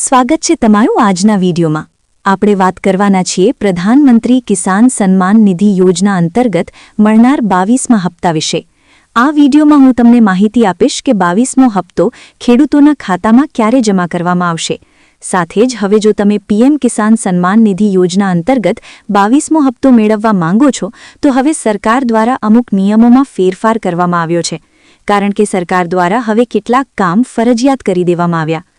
સ્વાગત છે તમારું આજના વિડીયોમાં। આપણે વાત કરવાના છીએ પ્રધાનમંત્રી કિસાન સન્માન નિધિ યોજના અંતર્ગત મળનાર 22મા હપ્તા વિશે। આ વિડીયોમાં હું તમને માહિતી આપીશ કે 22મો હપ્તો ખેડૂતોના ખાતામાં ક્યારે જમા કરવામાં આવશે। સાથે જ હવે જો તમે પીએમ કિસાન સન્માન નિધિ યોજના અંતર્ગત 22મો હપ્તો મેળવવા માંગો છો તો હવે સરકાર દ્વારા અમુક નિયમોમાં ફેરફાર કરવામાં આવ્યો છે, કારણ કે સરકાર દ્વારા હવે કેટલાક કામ ફરજિયાત કરી દેવામાં આવ્યા।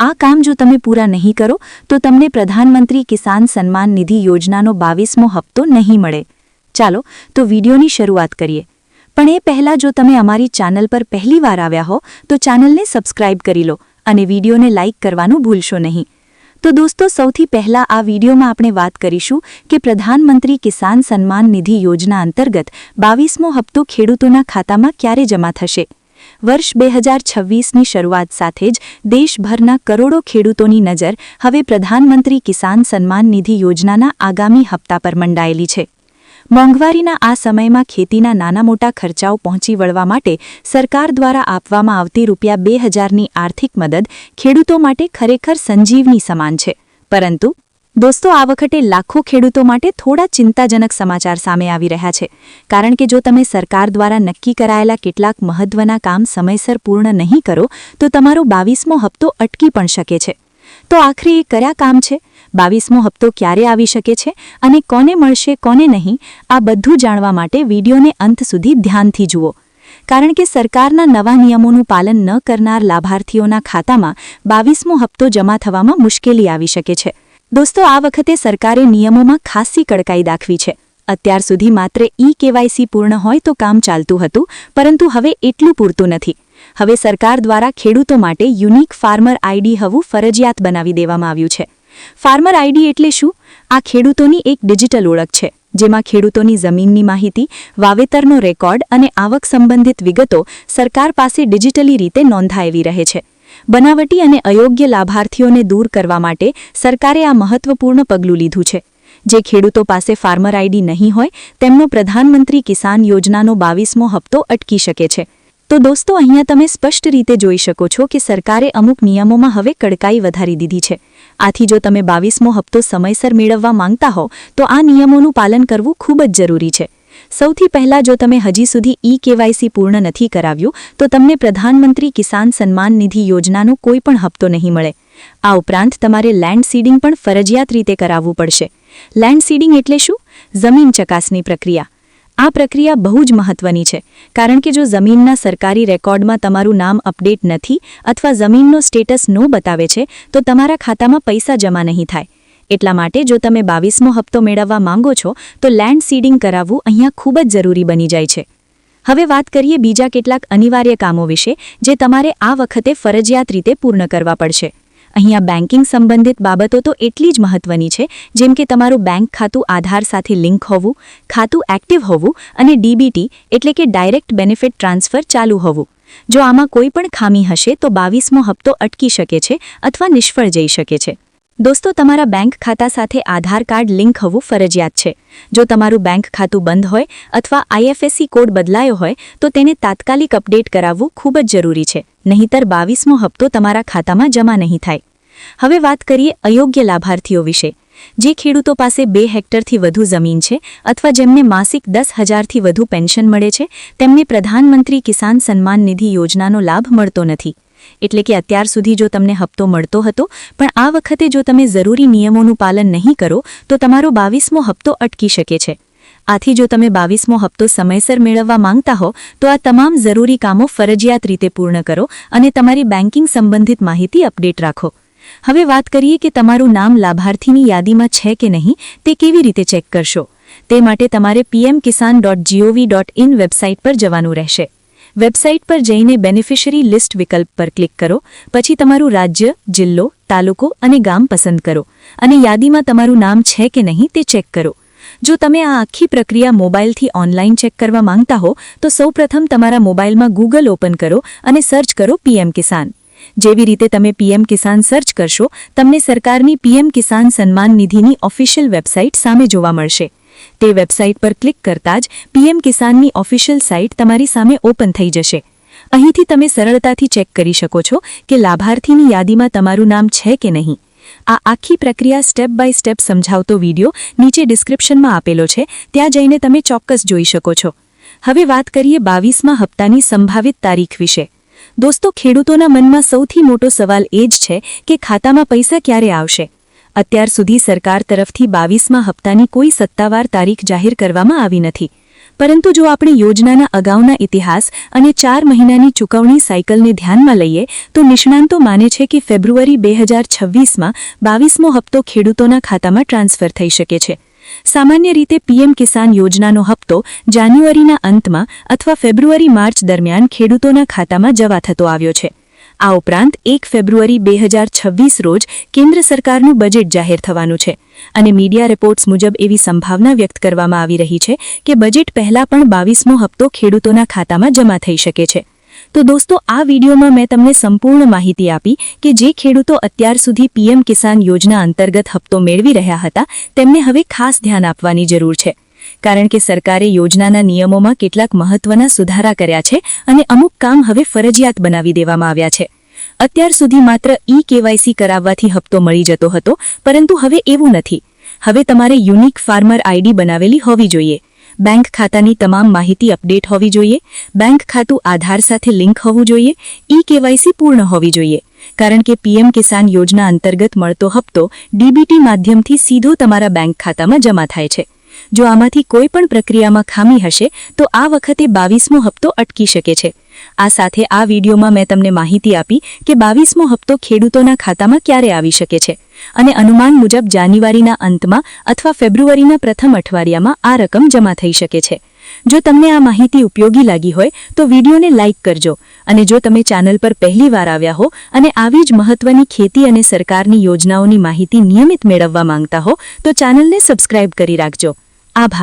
આ કામ જો તમે પૂરા નહીં કરો તો તમને પ્રધાનમંત્રી કિસાન સન્માન નિધિ યોજનાનો 22મો હપ્તો નહીં મળે। ચાલો તો વિડીયોની શરૂઆત કરીએ, પણ એ પહેલાં જો તમે અમારી ચેનલ પર પહેલીવાર આવ્યા હો તો ચેનલને સબસ્ક્રાઇબ કરી લો અને વિડીયોને લાઇક કરવાનું ભૂલશો નહીં। તો દોસ્તો, સૌથી પહેલાં આ વિડીયોમાં આપણે વાત કરીશું કે પ્રધાનમંત્રી કિસાન સન્માન નિધિ યોજના અંતર્ગત 22મો હપ્તો ખેડૂતોના ખાતામાં ક્યારે જમા થશે। વર્ષ 2026ની શરૂઆત સાથે જ દેશભરના કરોડો ખેડૂતોની નજર હવે પ્રધાનમંત્રી કિસાન સન્માન નિધિ યોજનાના આગામી હપ્તા પર મંડાયેલી છે। મોંઘવારીના આ સમયમાં ખેતીના નાના મોટા ખર્ચાઓ પહોંચી વળવા માટે સરકાર દ્વારા આપવામાં આવતી ₹2000ની આર્થિક મદદ ખેડૂતો માટે ખરેખર સંજીવની સમાન છે। પરંતુ દોસ્તો, આ વખતે લાખો ખેડૂતો માટે થોડા ચિંતાજનક સમાચાર સામે આવી રહ્યા છે, કારણ કે જો તમે સરકાર દ્વારા નક્કી કરાયેલા કેટલાક મહત્વના કામ સમયસર પૂર્ણ નહીં કરો તો તમારો 22મો હપ્તો અટકી પણ શકે છે। તો આખરે એ કયા કામ છે, 22મો હપ્તો ક્યારે આવી શકે છે અને કોને મળશે કોને નહીં, આ બધું જાણવા માટે વિડીયોને અંત સુધી ધ્યાનથી જુઓ, કારણ કે સરકારના નવા નિયમોનું પાલન ન કરનાર લાભાર્થીઓના ખાતામાં 22મો હપ્તો જમા થવામાં મુશ્કેલી આવી શકે છે। દોસ્તો, આ વખતે સરકારે નિયમોમાં ખાસી કડકાઈ દાખવી છે। અત્યાર સુધી માત્ર કેવાયસી પૂર્ણ હોય તો કામ ચાલતું હતું, પરંતુ હવે એટલું પૂરતું નથી। હવે સરકાર દ્વારા ખેડૂતો માટે યુનિક ફાર્મર આઈડી હોવું ફરજિયાત બનાવી દેવામાં આવ્યું છે। ફાર્મર આઈડી એટલે શું? આ ખેડૂતોની એક ડિજિટલ ઓળખ છે, જેમાં ખેડૂતોની જમીનની માહિતી, વાવેતરનો રેકોર્ડ અને આવક સંબંધિત વિગતો સરકાર પાસે ડિજિટલી રીતે નોંધાયેલી રહે છે। બનાવટી અને અયોગ્ય લાભાર્થીઓને દૂર કરવા માટે સરકારે આ મહત્વપૂર્ણ પગલું લીધું છે। જે ખેડૂતો પાસે ફાર્મર આઈડી નહીં હોય તેમનો પ્રધાનમંત્રી કિસાન યોજનાનો 22મો હપ્તો અટકી શકે છે। તો દોસ્તો, અહીંયા તમે સ્પષ્ટ રીતે જોઈ શકો છો કે સરકારે અમુક નિયમોમાં હવે કડકાઈ વધારી દીધી છે। આથી જો તમે 22મો હપ્તો સમયસર મેળવવા માંગતા હો તો આ નિયમોનું પાલન કરવું ખૂબ જ જરૂરી છે। સૌથી પહેલાં, જો તમે હજી સુધી કેવાયસી પૂર્ણ નથી કરાવ્યું તો તમને પ્રધાનમંત્રી કિસાન સન્માન નિધિ યોજનાનો કોઈ પણ હપ્તો નહીં મળે। આ ઉપરાંત તમારે લેન્ડ સીડિંગ પણ ફરજિયાત રીતે કરાવવું પડશે। લેન્ડ સીડિંગ એટલે શું? જમીન ચકાસણી પ્રક્રિયા। આ પ્રક્રિયા બહુ જ મહત્વની છે, કારણ કે જો જમીનના સરકારી રેકોર્ડમાં તમારું નામ અપડેટ નથી અથવા જમીનનો સ્ટેટસ નો બતાવે છે તો તમારા ખાતામાં પૈસા જમા નહીં થાય। એટલા માટે જો તમે 22મો હપ્તો મેળવવા માંગો છો તો લેન્ડ સીડિંગ કરાવવું અહીંયા ખૂબ જ જરૂરી બની જાય છે। હવે વાત કરીએ બીજા કેટલાક અનિવાર્ય કામો વિશે જે તમારે આ વખતે ફરજિયાત રીતે પૂર્ણ કરવા પડશે। અહીંયા બેન્કિંગ સંબંધિત બાબતો તો એટલી જ મહત્વની છે, જેમ કે તમારું બેંક ખાતું આધાર સાથે લિંક હોવું, ખાતું એક્ટિવ હોવું અને ડીબીટી એટલે કે ડાયરેક્ટ બેનિફિટ ટ્રાન્સફર ચાલુ હોવું। જો આમાં કોઈ પણ ખામી હશે તો 22મો હપ્તો અટકી શકે છે અથવા નિષ્ફળ જઈ શકે છે। દોસ્તો, તમારા બેંક ખાતા સાથે આધાર કાર્ડ લિંક હોવું ફરજિયાત છે। જો તમારું બેંક ખાતું બંધ હોય અથવા આઈએફએસસી કોડ બદલાયો હોય તો તેને તાત્કાલિક અપડેટ કરાવવું ખૂબ જ જરૂરી છે, નહીંતર 22મો હપ્તો તમારા ખાતામાં જમા નહીં થાય। હવે વાત કરીએ અયોગ્ય લાભાર્થીઓ વિશે। જે ખેડૂતો પાસે 2 હેક્ટરથી વધુ જમીન છે અથવા જેમને માસિક 10,000થી વધુ પેન્શન મળે છે તેમને પ્રધાનમંત્રી કિસાન સન્માન નિધિ યોજનાનો લાભ મળતો નથી। એટલે કે અત્યાર સુધી જો તમને હપ્તો મળતો હતો, પણ આ વખતે જો તમે જરૂરી નિયમોનું પાલન નહીં કરો તો તમારો 22મો હપ્તો અટકી શકે છે। આથી જો તમે 22મો હપ્તો સમયસર મેળવવા માંગતા હો તો આ તમામ જરૂરી કામો ફરજિયાત રીતે પૂર્ણ કરો અને તમારી બેન્કિંગ સંબંધિત માહિતી અપડેટ રાખો। હવે વાત કરીએ કે તમારું નામ લાભાર્થીની યાદીમાં છે કે નહીં તે કેવી રીતે ચેક કરશો। તે માટે તમારે pmkisan.gov.in વેબસાઇટ પર જવાનું રહેશે। વેબસાઇટ પર જઈને બેનિફિશરી લિસ્ટ વિકલ્પ પર ક્લિક કરો, પછી તમારું રાજ્ય, જિલ્લો, તાલુકો અને ગામ પસંદ કરો અને યાદીમાં તમારું નામ છે કે નહીં તે ચેક કરો। જો તમે આ આખી પ્રક્રિયા મોબાઈલથી ઓનલાઈન ચેક કરવા માંગતા હો તો સૌપ્રથમ તમારા મોબાઈલમાં ગૂગલ ઓપન કરો અને સર્ચ કરો પીએમ કિસાન। જેવી રીતે તમે પીએમ કિસાન સર્ચ કરશો તમને સરકારની PM Kisan Samman નિધિની official website સામે જોવા મળશે। તે વેબસાઇટ પર ક્લિક કરતાં જ પીએમ કિસાનની ઓફિશિયલ સાઇટ તમારી સામે ઓપન થઈ જશે અહીંથી તમે સરળતાથી ચેક કરી શકો છો કે લાભાર્થીની યાદીમાં તમારું નામ છે કે નહીં. આ આખી પ્રક્રિયા સ્ટેપ બાય સ્ટેપ સમજાવતો વિડિયો નીચે ડિસ્ક્રિપ્શનમાં આપેલો છે, ત્યાં જઈને તમે ચોક્કસ જોઈ શકો છો. હવે વાત કરીએ 22મા હપ્તાની સંભવિત તારીખ વિશે. દોસ્તો, ખેડૂતોના મનમાં સૌથી મોટો સવાલ એ જ છે કે ખાતામાં પૈસા ક્યારે આવશે. અત્યાર સુધી સરકાર તરફથી 22મા હપ્તાની કોઈ સત્તાવાર તારીખ જાહેર કરવામાં આવી નથી. પરંતુ જો આપણે યોજનાના અગાઉના ઇતિહાસ અને 4 મહિનાની ચૂકવણી સાયકલને ધ્યાનમાં લઈએ તો નિષ્ણાંતો માને છે કે ફેબ્રુઆરી 2026માં 22મો હપ્તો ખેડૂતોના ખાતામાં ટ્રાન્સફર થઈ શકે છે. સામાન્ય રીતે પીએમ કિસાન યોજનાનો હપ્તો જાન્યુઆરીના અંતમાં અથવા ફેબ્રુઆરી-માર્ચ દરમિયાન ખેડૂતોના ખાતામાં જમા થતો આવ્યો છે. આ ઉપરાંત 1 ફેબ્રુઆરી 2026 રોજ કેન્દ્ર સરકારનું બજેટ જાહેર થવાનું છે અને મીડિયા રિપોર્ટ્સ મુજબ એવી સંભાવના વ્યક્ત કરવામાં આવી રહી છે કે બજેટ પહેલા પણ 22મો હપ્તો ખેડૂતોના ખાતામાં જમા થઈ શકે છે. તો દોસ્તો, આ વિડીયોમાં મેં તમને સંપૂર્ણ માહિતી આપી કે જે ખેડૂતો અત્યાર સુધી પીએમ કિસાન યોજના અંતર્ગત હપ્તો મેળવી રહ્યા હતા તેમને હવે ખાસ ધ્યાન આપવાની જરૂર છે, કારણ કે સરકારે યોજનાના નિયમોમાં કેટલાક મહત્વના સુધારા કર્યા છે અને અમુક કામ હવે ફરજિયાત બનાવી દેવામાં આવ્યા છે. અત્યાર સુધી માત્ર ઈ-કેવાયસી કરાવવાથી હપ્તો મળી જતો હતો, પરંતુ હવે એવું નથી. હવે તમારે યુનિક ફાર્મર આઈડી બનાવેલી હોવી જોઈએ, બેંક ખાતાની તમામ માહિતી અપડેટ હોવી જોઈએ, બેંક ખાતું આધાર સાથે લિંક હોવું જોઈએ, ઈ-કેવાયસી પૂર્ણ હોવી જોઈએ, કારણ કે પીએમ કિસાન યોજના અંતર્ગત મળતો હપ્તો ડીબીટી માધ્યમથી સીધો તમારા બેંક ખાતામાં જમા થાય છે. જો આમાંથી કોઈ પણ પ્રક્રિયામાં ખામી હશે તો આ વખતે 22મો હપ્તો અટકી શકે છે. આ સાથે આ વિડીયોમાં મેં તમને માહિતી આપી કે 22મો હપ્તો ખેડૂતોના ખાતામાં ક્યારે આવી શકે છે અને અનુમાન મુજબ જાન્યુઆરીના અંતમાં અથવા ફેબ્રુઆરીના પ્રથમ અઠવાડિયામાં આ રકમ જમા થઈ શકે છે. જો તમને આ માહિતી ઉપયોગી લાગી હોય તો વિડીયોને લાઇક કરજો અને જો તમે ચેનલ પર પહેલીવાર આવ્યા હો અને આવી જ મહત્વની ખેતી અને સરકારની યોજનાઓની માહિતી નિયમિત મેળવવા માંગતા હો તો ચેનલને સબસ્ક્રાઇબ કરી રાખજો. આભાર.